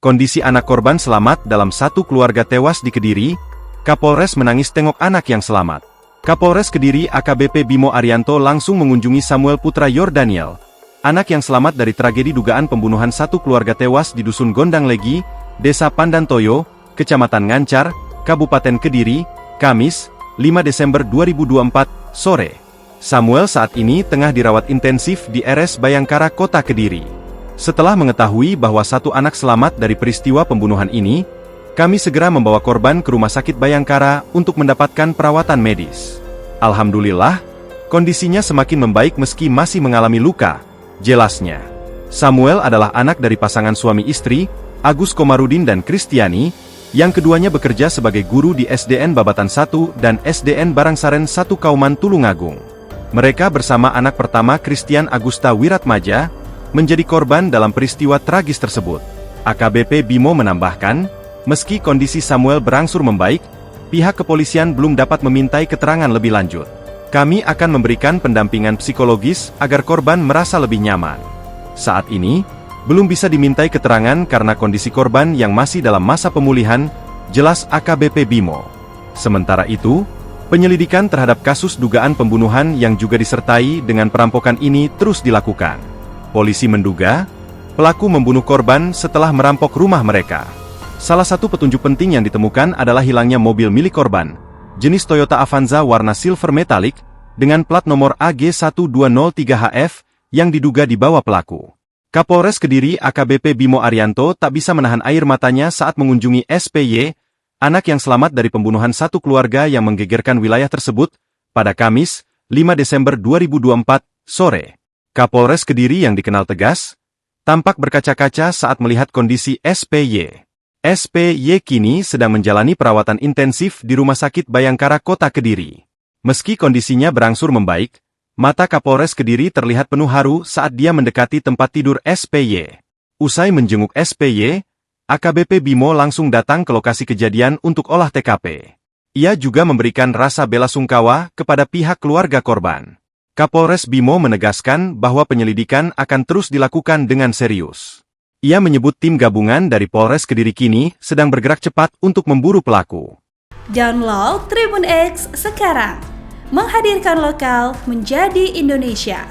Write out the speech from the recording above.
kondisi anak korban selamat dalam satu keluarga tewas di Kediri, Kapolres menangis tengok anak yang selamat. Kapolres Kediri AKBP Bimo Arianto langsung mengunjungi Samuel Putra Yordaniel, anak yang selamat dari tragedi dugaan pembunuhan satu keluarga tewas di Dusun Gondang Legi, Desa Pandantoyo, Kecamatan Ngancar, Kabupaten Kediri, Kamis, 5 Desember 2024, sore. Samuel saat ini tengah dirawat intensif di RS Bayangkara Kota Kediri. Setelah mengetahui bahwa satu anak selamat dari peristiwa pembunuhan ini, kami segera membawa korban ke Rumah Sakit Bayangkara untuk mendapatkan perawatan medis. Alhamdulillah, kondisinya semakin membaik meski masih mengalami luka, jelasnya. Samuel adalah anak dari pasangan suami istri, Agus Komarudin dan Kristiani, yang keduanya bekerja sebagai guru di SDN Babatan 1 dan SDN Barangsaren 1 Kauman Tulungagung. Mereka bersama anak pertama Christian Agusta Wiratmaja, menjadi korban dalam peristiwa tragis tersebut. AKBP Bimo menambahkan, meski kondisi Samuel berangsur membaik, pihak kepolisian belum dapat memintai keterangan lebih lanjut. Kami akan memberikan pendampingan psikologis agar korban merasa lebih nyaman. Saat ini, belum bisa dimintai keterangan karena kondisi korban yang masih dalam masa pemulihan, jelas AKBP Bimo. Sementara itu, penyelidikan terhadap kasus dugaan pembunuhan yang juga disertai dengan perampokan ini terus dilakukan. Polisi menduga, pelaku membunuh korban setelah merampok rumah mereka. Salah satu petunjuk penting yang ditemukan adalah hilangnya mobil milik korban, jenis Toyota Avanza warna silver metalik, dengan plat nomor AG1203HF, yang diduga dibawa pelaku. Kapolres Kediri AKBP Bimo Arianto tak bisa menahan air matanya saat mengunjungi SPY, anak yang selamat dari pembunuhan satu keluarga yang menggegerkan wilayah tersebut, pada Kamis, 5 Desember 2024, sore. Kapolres Kediri yang dikenal tegas, tampak berkaca-kaca saat melihat kondisi SPY. SPY kini sedang menjalani perawatan intensif di Rumah Sakit Bayangkara Kota Kediri. Meski kondisinya berangsur membaik, mata Kapolres Kediri terlihat penuh haru saat dia mendekati tempat tidur SPY. Usai menjenguk SPY, AKBP Bimo langsung datang ke lokasi kejadian untuk olah TKP. Ia juga memberikan rasa bela sungkawa kepada pihak keluarga korban. Kapolres Bimo menegaskan bahwa penyelidikan akan terus dilakukan dengan serius. Ia menyebut tim gabungan dari Polres Kediri kini sedang bergerak cepat untuk memburu pelaku. Download Tribun X sekarang, menghadirkan lokal menjadi Indonesia.